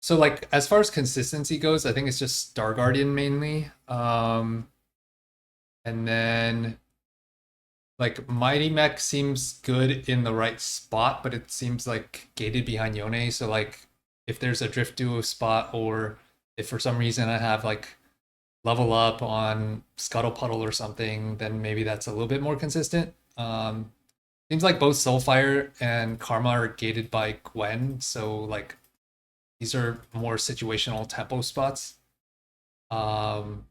So like as far as consistency goes, I think it's just Star Guardian mainly. And then like Mighty Mech seems good in the right spot, but it seems like gated behind Yone. So like if there's a drift duo spot, or if for some reason I have like level up on Scuttle Puddle or something, then maybe that's a little bit more consistent. Seems like both Soulfire and Karma are gated by Gwen, so like these are more situational tempo spots. Um,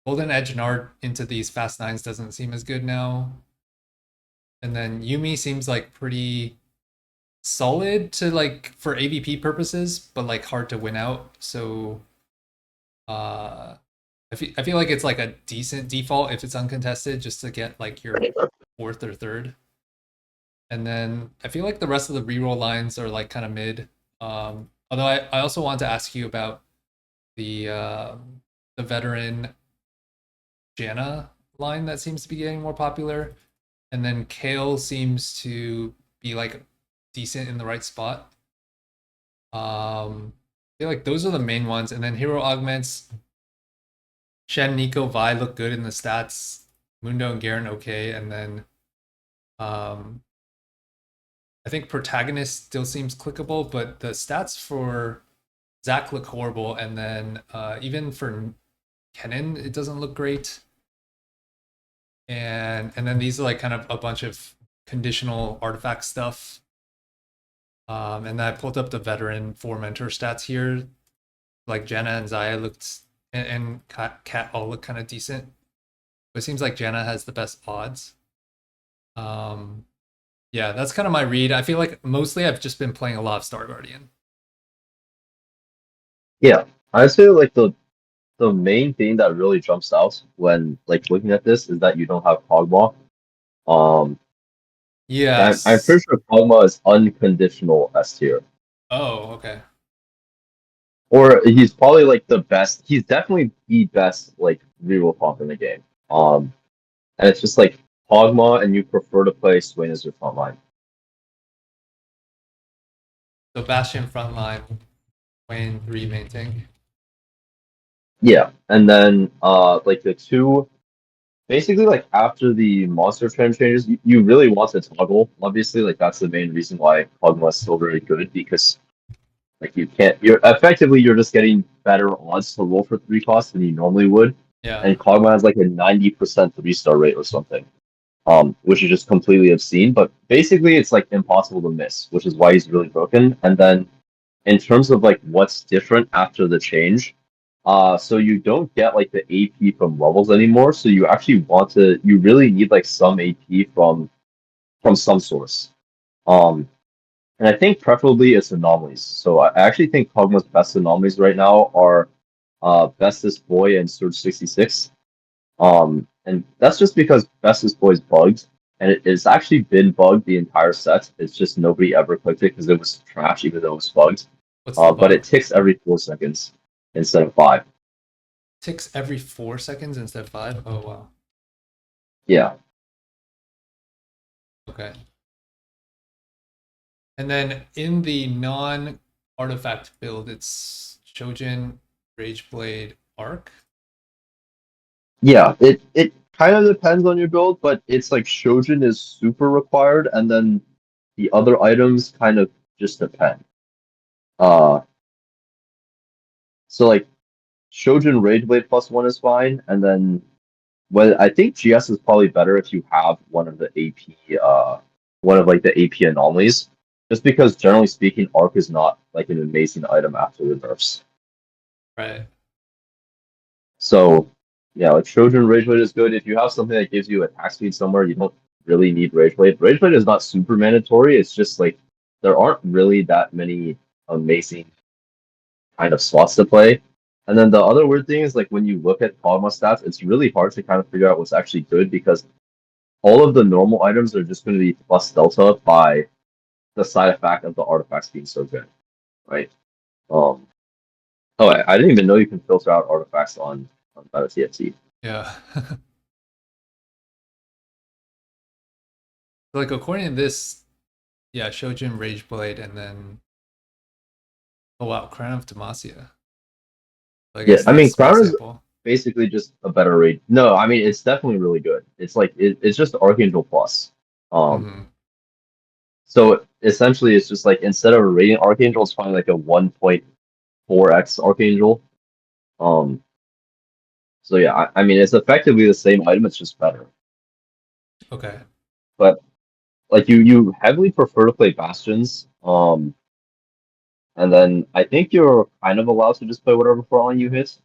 Golden Edge Nard into these fast nines doesn't seem as good now. And then Yumi seems like pretty solid to like for AVP purposes, but like hard to win out. So uh I feel like it's like a decent default if it's uncontested, just to get like your fourth or third. And then I feel like the rest of the reroll lines are like kind of mid. Although I also want to ask you about the veteran Janna line that seems to be getting more popular. And then Kale seems to be like decent in the right spot. I feel like those are the main ones. And then hero augments, Shen, Nico, Vi look good in the stats. Mundo and Garen okay. And then um I think protagonist still seems clickable, but the stats for Zach look horrible, and then even for Kennen it doesn't look great. And then these are like kind of a bunch of conditional artifact stuff. And then I pulled up the veteran four mentor stats here. Like Jenna and Zaya looked, and Kat all look kind of decent. But it seems like Jenna has the best odds. Um, yeah, that's kind of my read. I feel like mostly I've just been playing a lot of Star Guardian. Yeah, I say like the main thing that really jumps out when like looking at this is that you don't have Kog'Maw. Um, I'm Yes. pretty sure Kog'Maw is unconditional S tier, Oh, okay. or he's probably like the best. He's definitely the best like reroll comp in the game. And it's just like Kog'Maw, and you prefer to play Swain as your front line. So Bastion frontline, Wayne three main tank. Yeah, and then like the two basically like after the monster trend changes, you really want to toggle. Obviously, like that's the main reason why Kog'Maw is still very good because like you can't you're effectively you're just getting better odds to roll for three costs than you normally would. Yeah. And Kog'Maw has like a 90% three-star rate or something. Which is just completely obscene. But basically it's like impossible to miss, which is why he's really broken. And then in terms of like what's different after the change, so you don't get like the AP from levels anymore. So you actually you really need like some AP from some source. Um, and I think preferably it's anomalies. So I actually think Kog'Maw's best anomalies right now are Bestest Boy and Surge 66. And that's just because Bestest Boy is bugged, and it's actually been bugged the entire set. It's just nobody ever clicked it because it was trash, even though it was bugged. What's the But it bug? ticks every 4 seconds instead of 5. Ticks every 4 seconds instead of five. Oh wow. Yeah, Okay. And then in the non artifact build, it's Shojin, Rageblade, Arc. yeah. It kind of depends on your build, but it's like Shojin is super required, and then the other items kind of just depend. Uh, so like Shojin Rage Blade +1 is fine, and then well, I think GS is probably better if you have one of the AP, one of like the AP anomalies, just because generally speaking, Arc is not like an amazing item after the nerfs. Right. So yeah, like Trojan Rage Blade is good. If you have something that gives you attack speed somewhere, you don't really need Rage Blade. Rage Blade is not super mandatory. It's just like there aren't really that many amazing kind of slots to play. And then the other weird thing is like when you look at Kog'Maw stats, it's really hard to kind of figure out what's actually good because all of the normal items are just going to be plus delta by the side effect of the artifacts being so good, right? Um, oh, I didn't even know you can filter out artifacts on Meta TFT. Yeah. Like according to this, yeah, Shojin, Rageblade, and then Oh wow, Crown of Demacia. I Yeah, guess I that's a mean, small Crown is sample. basically just a better raid. No, I mean it's definitely really good. It's like it's just Archangel plus. Um, Hmm. so essentially it's just like instead of a rating Archangel, it's probably like a 1.4x Archangel. Um, so yeah, I mean it's effectively the same item, it's just better. Okay. But like you heavily prefer to play Bastions. And then I think you're kind of allowed to just play whatever Frontline you hit.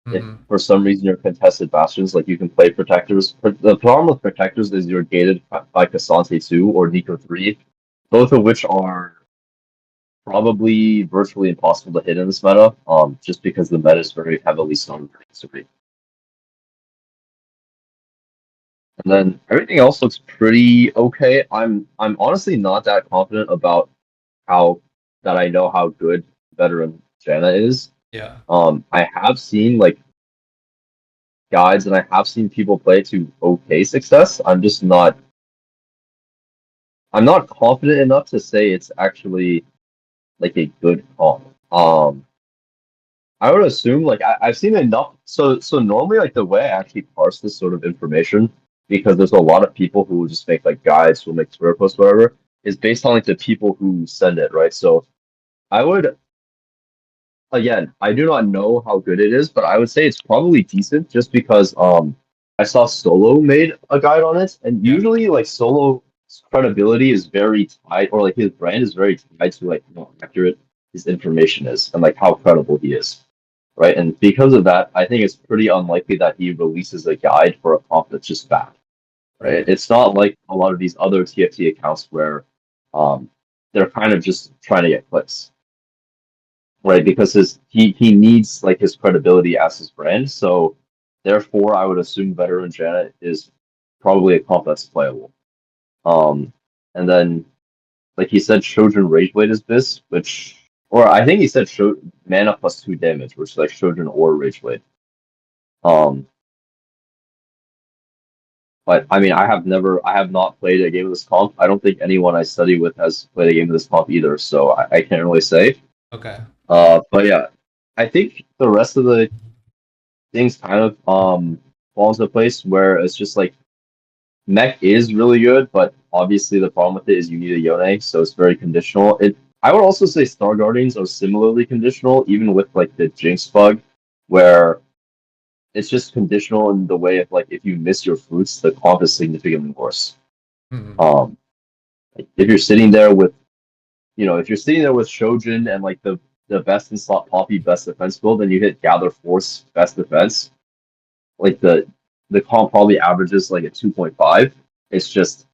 If Hmm. for some reason you're contested bastions, like you can play protectors. The problem with protectors is you're gated by Cassante 2 or Nico 3, both of which are probably virtually impossible to hit in this meta, just because the meta is very heavily stone history. And then everything else looks pretty okay. I'm honestly not that confident about how that I know how good veteran Janna is. Yeah. I have seen like guides and I have seen people play to okay success. I'm not confident enough to say it's actually like a good comp. I would assume like I've seen enough. So normally like the way I actually parse this sort of information, because there's a lot of people who will just make like guides, who make Twitter posts, whatever, is based on like the people who send it, right? So I would again, I do not know how good it is, but I would say it's probably decent just because I saw Solo made a guide on it, and Yeah. usually like Solo's credibility is very tied, or like his brand is very tied to like how accurate his information is and like how credible he is, right? And because of that, I think it's pretty unlikely that he releases a guide for a comp that's just bad, right? Right. It's not like a lot of these other TFT accounts where um they're kind of just trying to get clicks, right? Because he needs like his credibility as his brand. So therefore, I would assume Veteran Janet is probably a comp that's playable. Um, and then like he said, Shojin Rageblade is this, which or I think he said mana plus 2 damage, which is like Shojin or Rageblade. Um, but I mean, I have not played a game of this comp. I don't think anyone I study with has played a game of this comp either, so I can't really say. Okay. But yeah, I think the rest of the things kind of falls into place where it's just like mech is really good, but obviously the problem with it is you need a Yone, so it's very conditional. It I would also say Star Guardians are similarly conditional, even with like the Jinx bug, where it's just conditional in the way of like if you miss your fruits, the comp is significantly worse. Hmm. Um, like, if you're sitting there with if you're sitting there with Shojin and like the best in slot Poppy best defense build, and you hit Gather Force best defense, like the comp probably averages like a 2.5. It's just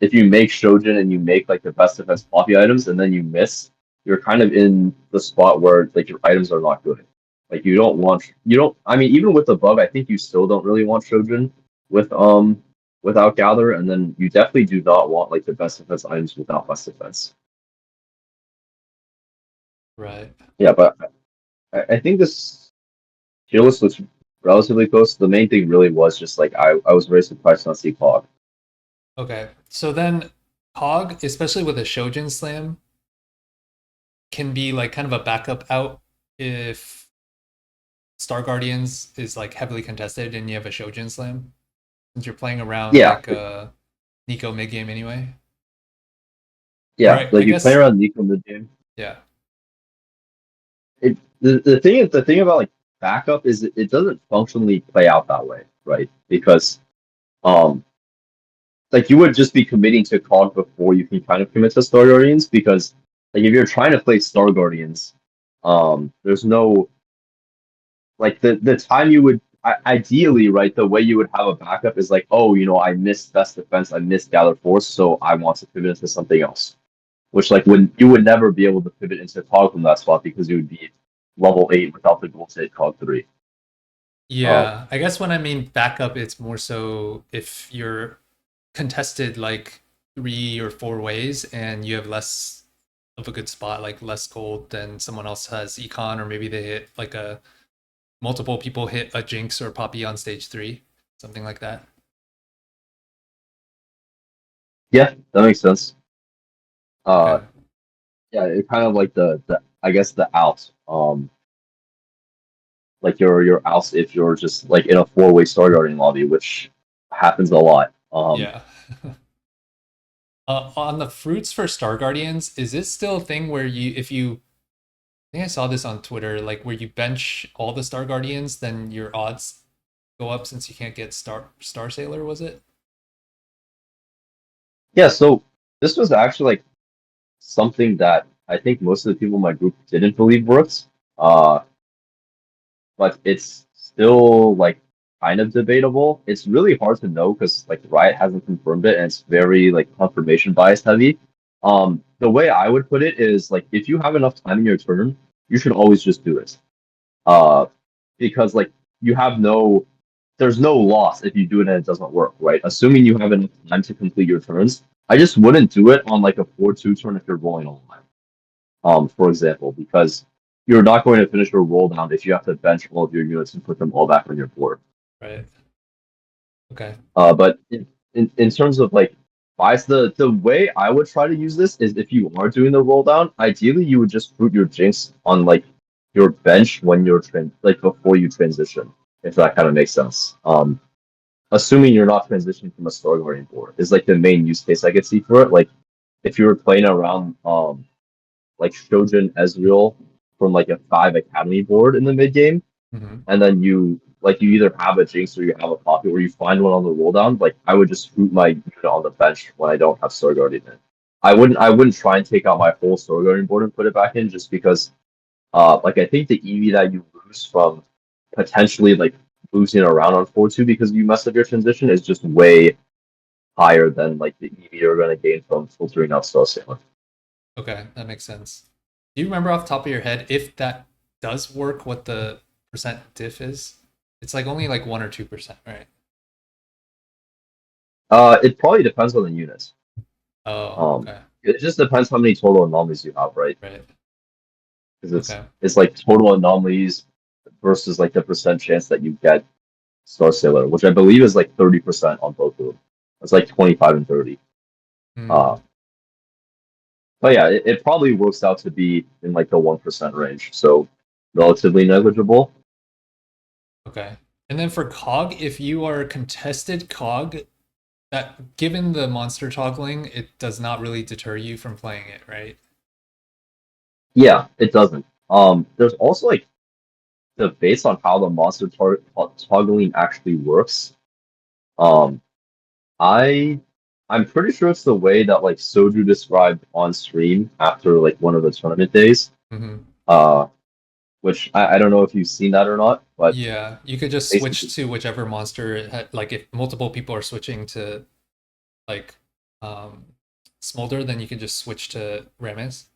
if you make Shojin and you make like the best defense poppy items and then you miss, you're kind of in the spot where like your items are not good. Like you don't I mean even with the bug, I think you still don't really want Shojin with without gather, and then you definitely do not want like the best defense items without best defense. Right. Yeah, but I think this tier list looks relatively close. The main thing really was just like I was very surprised not to see Cog. Okay. So then Hog, especially with a Shojin slam, can be like kind of a backup out if Star Guardians is like heavily contested and you have a Shojin slam. Since you're playing around Yeah, like Nico mid game anyway. Or yeah. I Like you play guess around Nico mid game. yeah. The thing about like backup is it doesn't functionally play out that way, right? Because um like you would just be committing to COG before you can kind of commit to Star Guardians because like if you're trying to play Star Guardians, there's no like the time you would ideally right the way you would have a backup is like oh I missed best defense I missed gather force so I want to pivot into something else, which like when you would never be able to pivot into COG from that spot because you would be level 8 without the gold state COG 3. Um, Yeah. I guess when I mean backup, it's more so if you're contested like 3 or 4 ways and you have less of a good spot, like less gold than someone else has econ, or maybe they hit like a multiple people hit a Jinx or Poppy on stage 3, something like that. yeah, that makes sense. Uh, Okay. yeah, it's kind of like the I guess the out. Like your outs if you're just like in a four-way star guarding lobby, which happens a lot. Yeah. On the fruits for Star Guardians, is it still a thing where if you, I think I saw this on Twitter, like where you bench all the Star Guardians, then your odds go up since you can't get Star Sailor, was it? Yeah, so this was actually like something that I think most of the people in my group didn't believe works. Uh, but it's still like kind of debatable. It's really hard to know because like Riot hasn't confirmed it and it's very like confirmation bias heavy. The way I would put it is like if you have enough time in your turn, you should always just do it. Uh, because like you have no, there's no loss if you do it and it doesn't work, right? Assuming you have enough time to complete your turns, I just wouldn't do it on like a 4-2 turn if you're rolling online. For example, because you're not going to finish your roll down if you have to bench all of your units and put them all back on your board. Right. Okay. But in terms of like buys, the way I would try to use this is if you are doing the roll down, ideally you would just root your jinx on like your bench when you're like before you transition, if that kind of makes sense. Assuming you're not transitioning from a story guarding board is like the main use case I could see for it. Like if you were playing around like Shojin Ezreal from like a 5 academy board in the mid game, Hmm. and then you either have a Jinx or you have a Poppy or you find one on the roll down, like I would just root my unit on the bench when I don't have Sword Guardian in. I wouldn't try and take out my whole Sword Guardian board and put it back in just because like I think the EV that you lose from potentially like losing around on 4-2 because you messed up your transition is just way higher than like the EV you're gonna gain from filtering out Star Sailor. Okay, that makes sense. Do you remember off the top of your head if that does work, what the percent diff is? It's like only like 1 or 2%, right? It probably depends on the units. Oh, Um, okay. it just depends how many total anomalies you have, right? Right. Because Okay. it's like total anomalies versus like the percent chance that you get Star Sailor, which I believe is like 30% on both of them. It's like 25 and 30. Uh, Hmm. but yeah, it probably works out to be in like the 1% range, so relatively negligible. Okay. And then for Cog, if you are contested Cog, that given the monster toggling, it does not really deter you from playing it, right? Yeah, it doesn't. There's also like the based on how the monster toggling actually works. Um, I I'm pretty sure it's the way that like Soju described on stream after like one of the tournament days. Hmm. Uh, which I don't know if you've seen that or not, but Yeah, you could just basically, switch to whichever monster like if multiple people are switching to like um Smolder, then you could just switch to Rames.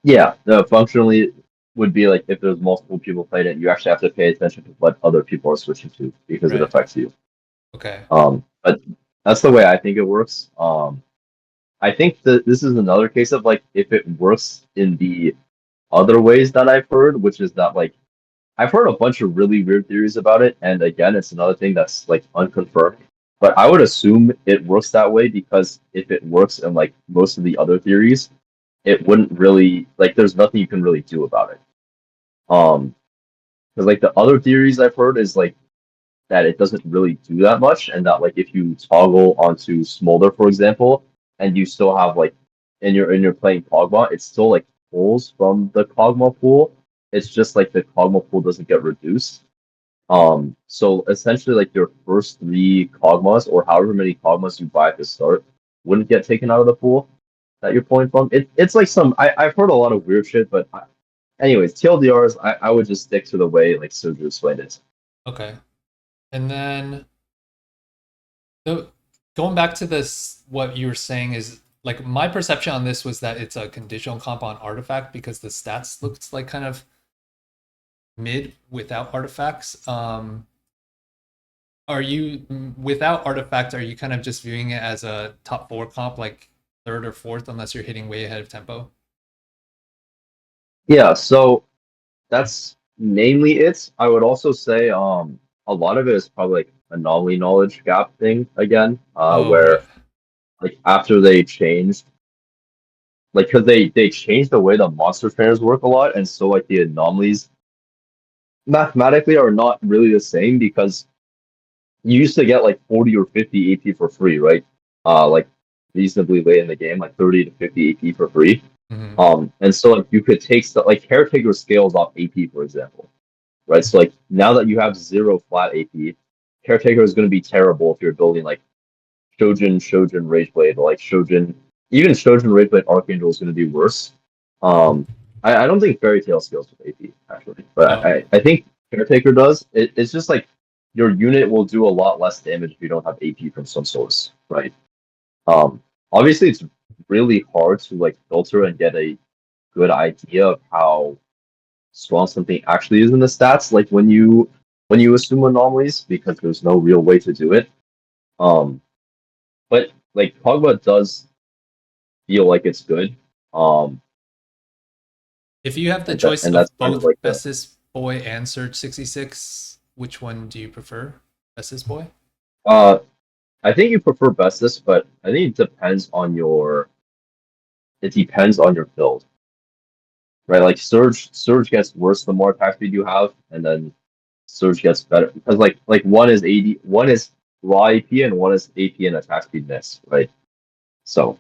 yeah, the functionally would be like if there's multiple people playing it, you actually have to pay attention to what other people are switching to because it Right. affects you. Okay. But that's the way I think it works. I think that this is another case of like if it works in the other ways that I've heard, which is that like I've heard a bunch of really weird theories about it, and again, it's another thing that's like unconfirmed. But I would assume it works that way because if it works in like most of the other theories, it wouldn't really like there's nothing you can really do about it. Um, because like the other theories I've heard is like that it doesn't really do that much, and that like if you toggle onto Smolder, for example, and you still have like and you're playing Kog'Maw, it still like pulls from the Kog'Maw pool. It's just like the Kog'Maw pool doesn't get reduced. So essentially, like your first 3 Kog'Maws or however many Kog'Maws you buy at the start wouldn't get taken out of the pool that you're pulling from. It's like some I've heard a lot of weird shit, but anyways, TLDRs, I would just stick to the way like Soju explained it. Okay. And then the going back to this, what you were saying is like my perception on this was that it's a conditional comp on artifact because the stats looked like kind of mid without artifacts. Are you without artifact? Are you kind of just viewing it as a top four comp, like third or fourth, unless you're hitting way ahead of tempo? Yeah, so that's mainly it. I would also say a lot of it is probably like anomaly knowledge gap thing again, Oh, right. where like after they changed. like because they changed the way the monster trainers work a lot, and so like the anomalies mathematically are not really the same because you used to get like 40 or 50 AP for free, right? Like reasonably late in the game, like 30 to 50 AP for free. Hmm. And so like you could take stuff like Caretaker scales off AP, for example, right? So like now that you have zero flat AP, Caretaker is going to be terrible if you're building like Shojin Rageblade, or like Shojin, even Shojin Rageblade Archangel is going to be worse. Um, I don't think Fairy Tail scales with AP actually, but Oh, I think Caretaker does. It's just like your unit will do a lot less damage if you don't have AP from some source, right? Um, Obviously it's really hard to like filter and get a good idea of how strong something actually is in the stats, like when you assume anomalies, because there's no real way to do it. Um, but like Kog'Maw does feel like it's good. Um, if you have the and that choice and that's of kind of both like the Bestest Boy and Surge 66, which one do you prefer? Bestest Boy? uh I think you prefer Bestis, but I think it depends on your build, right? Like Surge gets worse the more attack speed you have, and then Surge gets better because like one is 80, one is raw AP and one is AP and attack speed miss, right? So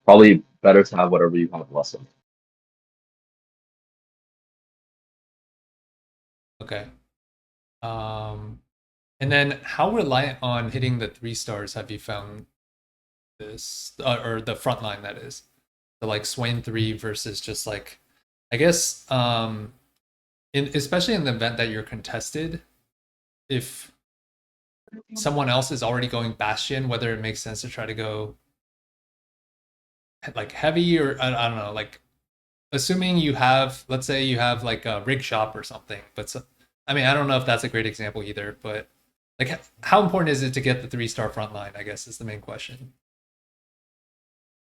probably better to have whatever you have less of. Okay. Um, and then how reliant on hitting the 3 stars have you found this, or the front line that is? The like Swain 3 versus just like, I guess, especially in the event that you're contested, if someone else is already going Bastion, whether it makes sense to try to go like heavy or I don't know, like assuming you have, let's say you have like a rig shop or something, but so, I mean, I don't know if that's a great example either, but like how important is it to get the 3 star front line, I guess is the main question.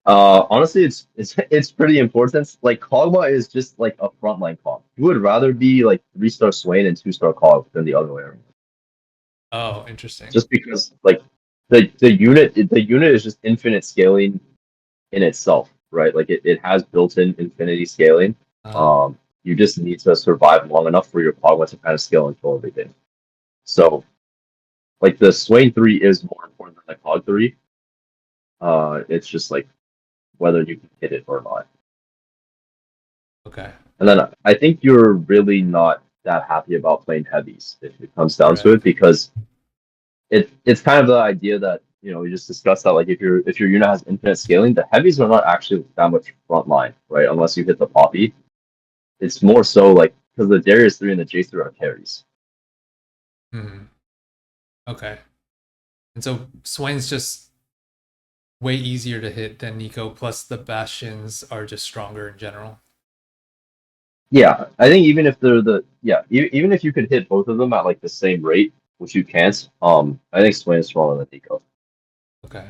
Honestly, it's pretty important. Like Kog'Maw is just like a frontline comp. You would rather be like 3 star Swain and 2 star Cog than the other way around. Oh, interesting. Just because like the unit is just infinite scaling in itself, right? Like it has built-in infinity scaling. uh You just need to survive long enough for your Kog'Maw to kind of scale and kill everything. So like the Swain 3 is more important than the Cog 3. It's just like whether you can hit it or not. okay. And then I think you're really not that happy about playing heavies if it comes down to Right. it, because it's kind of the idea that we just discussed that like if your unit has infinite scaling, the heavies are not actually that much front line, right? Unless you hit the poppy. It's more so like because the Darius 3 and the J3 are carries. Hmm. Okay. And so Swain's just way easier to hit than Nico, plus the Bastions are just stronger in general. Yeah, I think even if they're the yeah, even if you could hit both of them at like the same rate, which you can't, I think Swain is stronger than Nico. Okay.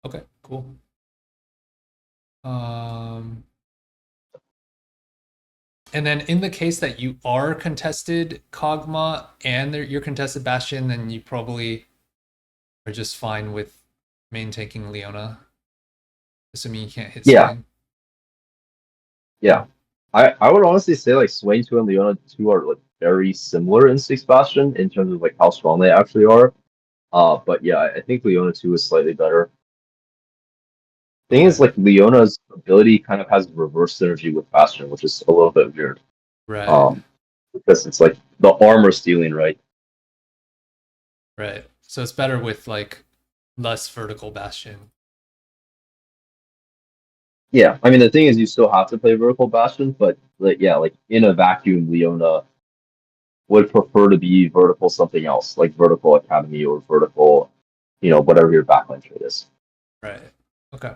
Okay, cool. Um, and then in the case that you are contested Kog'Maw and you're contested Bastion, then you probably are just fine with main taking Leona, assuming you can't hit Yeah, Swain. yeah. I would honestly say like Swain 2 and Leona 2 are like very similar in Six Bastion in terms of like how strong they actually are. But yeah, I think Leona 2 is slightly better. Thing is Okay. like Leona's ability kind of has reverse synergy with Bastion, which is a little bit weird. Right. Um, because it's like the armor stealing, right? Right. So it's better with like less vertical Bastion. Yeah, I mean the thing is you still have to play vertical Bastion, but like yeah, like in a vacuum, Leona would prefer to be vertical something else, like vertical Academy or vertical, whatever your backline trade is. Right. Okay.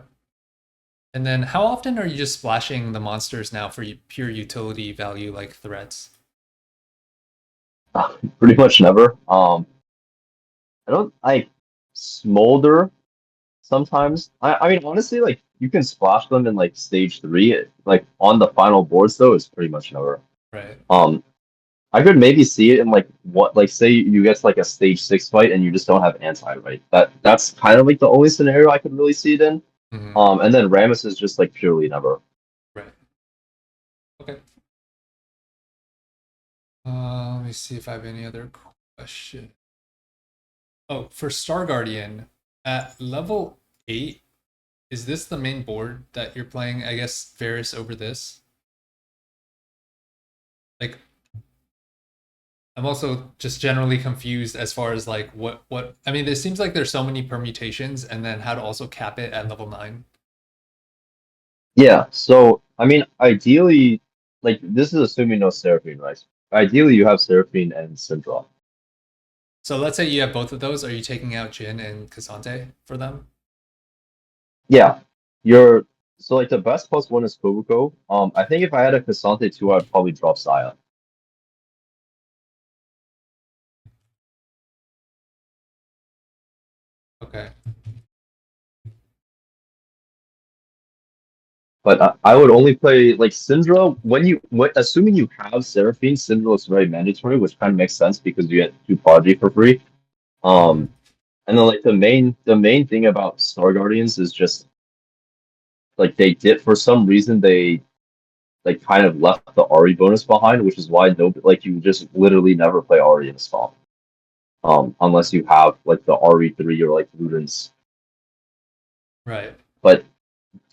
And then how often are you just splashing the monsters now for pure utility value like threats? Pretty much never. I don't like Smolder sometimes. I mean honestly, like you can splash them in like stage three. Like on the final boards though, it's pretty much never. Right. Um, I could maybe see it in like what like say you get to like a stage 6 fight and you just don't have anti, right? That's kind of like the only scenario I could really see it in. Hmm. And then Rammus is just like purely never. Right. Okay. Let me see if I have any other question. Oh, for Star Guardian, at level 8, is this the main board that you're playing? I guess Varus over this? Like, I'm also just generally confused as far as like what I mean, there seems like there's so many permutations and then how to also cap it at level 9. Yeah, so I mean, ideally, like this is assuming no Seraphine, right? Ideally, you have Seraphine and Syndra. So let's say you have both of those. Are you taking out Jin and Cassante for them? Yeah, you're so like the best plus one is Kobuko. I think if I had a Cassante too, I'd probably drop Saya. Okay. But I would only play like Syndra assuming you have Seraphine, Syndra is very mandatory, which kind of makes sense because you get two Prodigy for free. Hmm. Um, and then like the main thing about Star Guardians is just like they did for some reason they like kind of left the Ari bonus behind, which is why no like you just literally never play Ari in a swamp. Unless you have like the RE3 or like Ludens. Right. But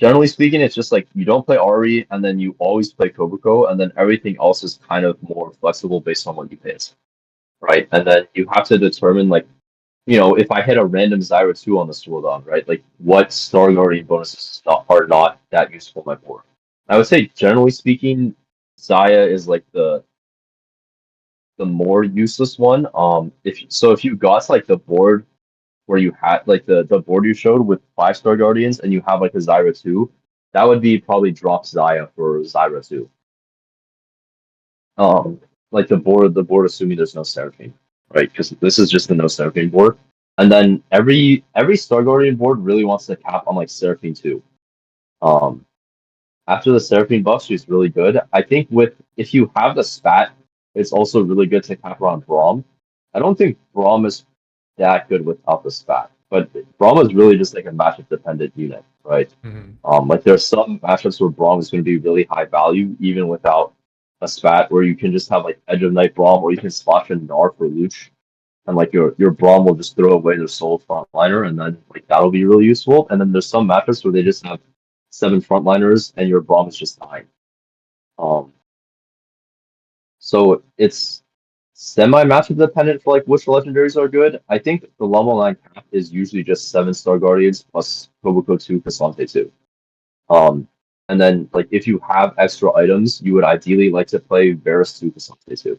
generally speaking, it's just like you don't play Ari and then you always play Kobuko, and then everything else is kind of more flexible based on what you hit. Right. And then you have to determine like, if I hit a random Zyra 2 on the Swordon, right? Like what Star Guardian bonuses are not that useful on my board. I would say generally speaking, Zaya is like the more useless one. If you got like the board where you had like the board you showed with 5-star guardians and you have like a Zyra 2, that would be probably drop Zaya for Zyra 2. Um like the board assuming there's no Seraphine, right? Because this is just the no Seraphine board. And then every Star Guardian board really wants to cap on like Seraphine 2. Um After the Seraphine buff, she's really good. I think with if you have the spat, it's also really good to cap around Braum. I don't think Braum is that good without the spat, but Braum is really just like a matchup dependent unit, right? Hmm. Like there's some matchups where Braum is going to be really high value even without a spat, where you can just have like Edge of Night Braum, or you can splash in Gnar for Luch, and like your Braum will just throw away their soul frontliner, and then like that'll be really useful. And then there's some matchups where they just have 7 frontliners and your Braum is just 9. Um, so it's semi matchup dependent for like which legendaries are good. I think the level 9 cap is usually just 7-star guardians plus Kobuko 2, Cassante 2. Um, and then like if you have extra items, you would ideally like to play Varus 2, Cassante 2.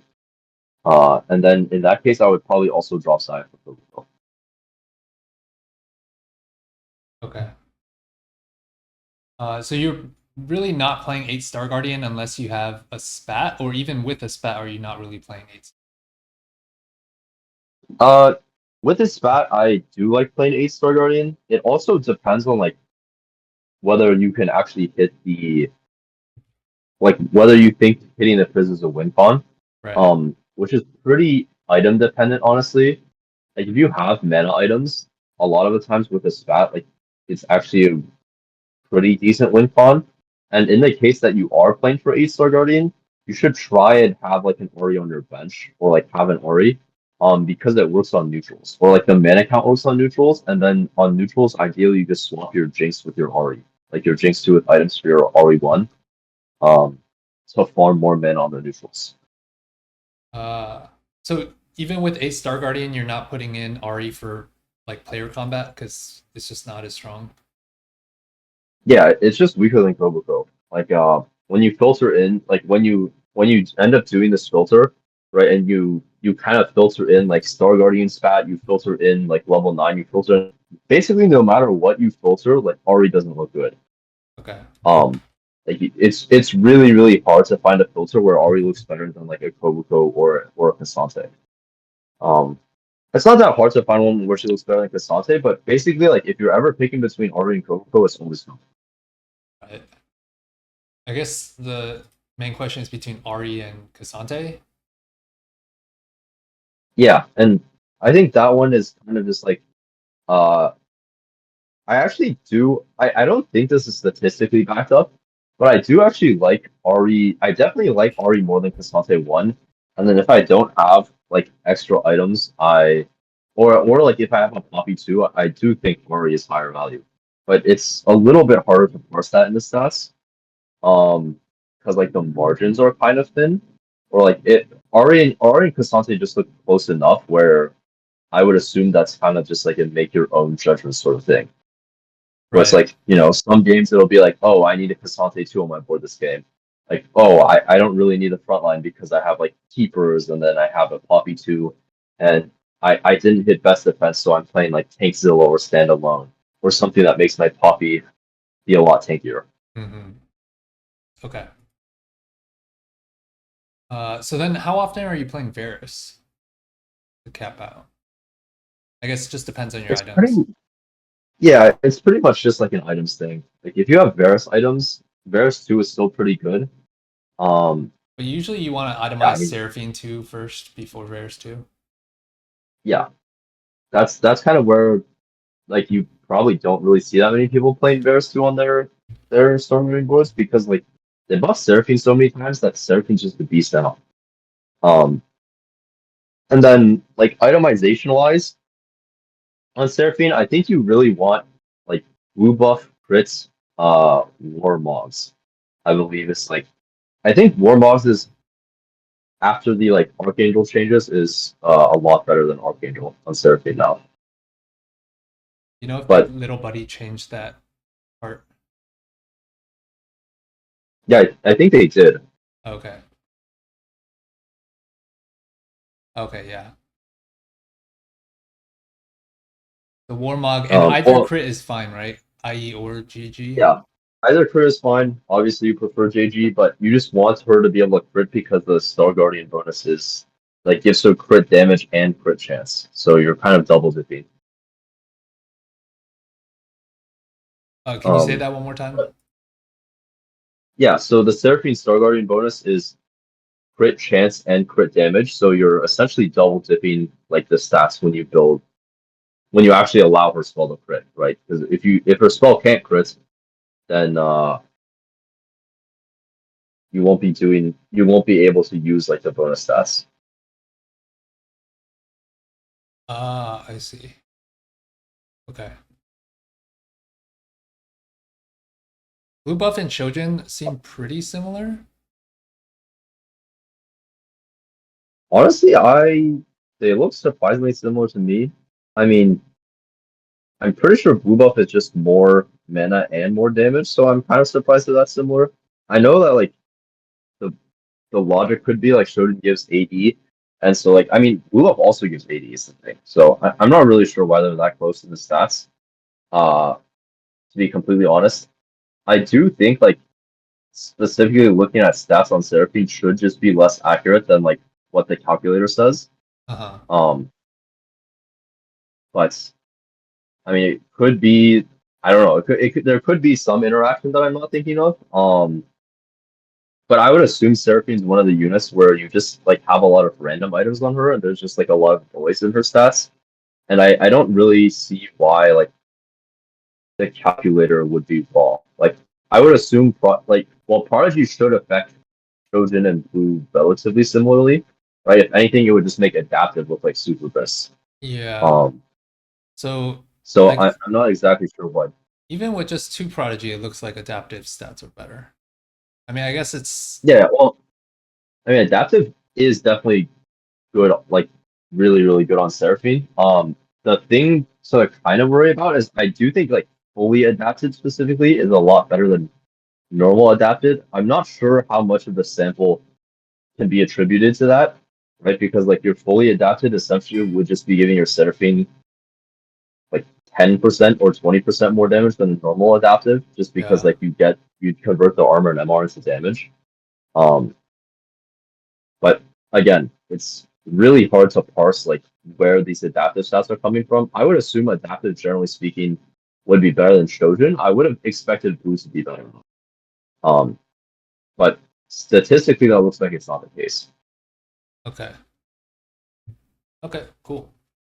And then in that case, I would probably also drop Saya for Kobuko. Okay. So you're really not playing 8-star Guardian unless you have a spat, or even with a spat, are you not really playing 8? Uh, with this spat, I do like playing 8-star guardian. It also depends on like whether you can actually hit the like whether you think hitting the fizz is a win con, Right. which is pretty item dependent, honestly. Like if you have mana items, a lot of the times with a spat, like it's actually a pretty decent win con. And in the case that you are playing for 8-star guardian, you should try and have like an Ori on your bench, or like have an Ori, because it works on neutrals, or like the mana count works on neutrals, and then on neutrals, ideally you just swap your Jinx with your Ori, like your Jinx 2 with items for your Ori 1, um, to farm more mana on the neutrals. Uh, so even with 8-star Guardian, you're not putting in Ari for like player combat because it's just not as strong. Yeah, it's just weaker than Kobuko. Like when you filter in, like when you end up doing this filter, right, and you kind of filter in like Star Guardian spat, you filter in like level 9, you filter in, basically no matter what you filter, like Ari doesn't look good. Okay. Um like it's really hard to find a filter where Ari looks better than like a Kobuko or a Cassante. Um it's not that hard to find one where she looks better than Cassante, but basically like if you're ever picking between Ari and Kobuko, it's always Right. I guess the main question is between Ari and Cassante. yeah, and I think that one is kind of just like uh I actually do. I don't think this is statistically backed up, but I do actually like Ari. I definitely like Ari more than Cassante 1. And then if I don't have like extra items, or like if I have a Poppy 2, I do think Ari is higher value. But it's a little bit harder to parse that in the stats. Because like the margins are kind of thin. Or like it Ari and Cassante just look close enough where I would assume that's kind of just like a make your own judgment sort of thing. Where it's Right. like, some games it'll be like, oh, I need a Cassante 2 on my board this game. Like, oh, I don't really need a frontline because I have like keepers and then I have a Poppy 2 and I didn't hit best defense, so I'm playing like Tankzilla or standalone or something that makes my Poppy be a lot tankier. Mm-hmm. Okay. So then how often are you playing Varus to cap out? I guess it just depends on your It's pretty items. Yeah, it's pretty much just like an items thing. Like if you have Varus items, Varus 2 is still pretty good. Um But usually you want to yeah, itemize I mean, Seraphine 2 first before Varus 2. yeah, that's kind of where like you probably don't really see that many people playing Varus 2 on their Storm Ring boards because like they buff Seraphine so many times that Seraphine's just a beast now. Um and then like itemization wise on Seraphine, I think you really want like blue buff crits war mogs. I believe it's like I think war mogs is after the like Archangel changes is a lot better than Archangel on Seraphine now. You know if that But little buddy changed that part? yeah, I think they did. Okay. Okay, yeah. The Warmog and either Well, crit is fine, right? IE or GG. yeah, either crit is fine. Obviously, you prefer JG, but you just want her to be able to crit because the Star Guardian bonus is like gives her crit damage and crit chance. So you're kind of double dipping. Can you say Um, that one more time? yeah, so the Seraphine Star Guardian bonus is crit chance and crit damage. So you're essentially double dipping like the stats when you actually allow her spell to crit, right? Because if her spell can't crit, then you won't be able to use like the bonus stats. Ah, I see. Okay. Blue buff and Shojin seem pretty similar. Honestly, they look surprisingly similar to me. I mean, I'm pretty sure blue buff is just more mana and more damage, so I'm kind of surprised that that's similar. I know that like the the logic could be like Shoten gives AD, and so like I mean blue buff also gives AD is the thing. So I'm not really sure why they're that close to the stats. To be completely honest, I do think like specifically looking at stats on Seraphine should just be less accurate than like what the calculator says. Uh-huh. Um, but I mean, it could be. I don't know. There could be some interaction that I'm not thinking of. But I would assume Seraphine's one of the units where you just like have a lot of random items on her, and there's just like a lot of noise in her stats. And I don't really see why like the calculator would be wrong. Like I would assume Prodigy should affect Trojan and Blue relatively similarly, right? If anything, it would just make adaptive look like super best. Yeah. Um, So so like I'm not exactly sure what. even with just two Prodigy, it looks like adaptive stats are better. I mean, I guess it's Yeah, well, I mean, adaptive is definitely good, like really good on Seraphine. The thing to like, kind of worry about is I do think like fully adapted specifically is a lot better than normal adapted. I'm not sure how much of the sample can be attributed to that, right? Because like your fully adapted essentially would just be giving your Seraphine like 10% or 20% more damage than normal adaptive, just because yeah. like you convert the armor and MR into damage. Um, but again, it's really hard to parse like where these adaptive stats are coming from. I would assume adaptive, generally speaking, would be better than Shojin. I would have expected Boost to be better. Um, but statistically, that looks like it's not the case. Okay. Okay, cool.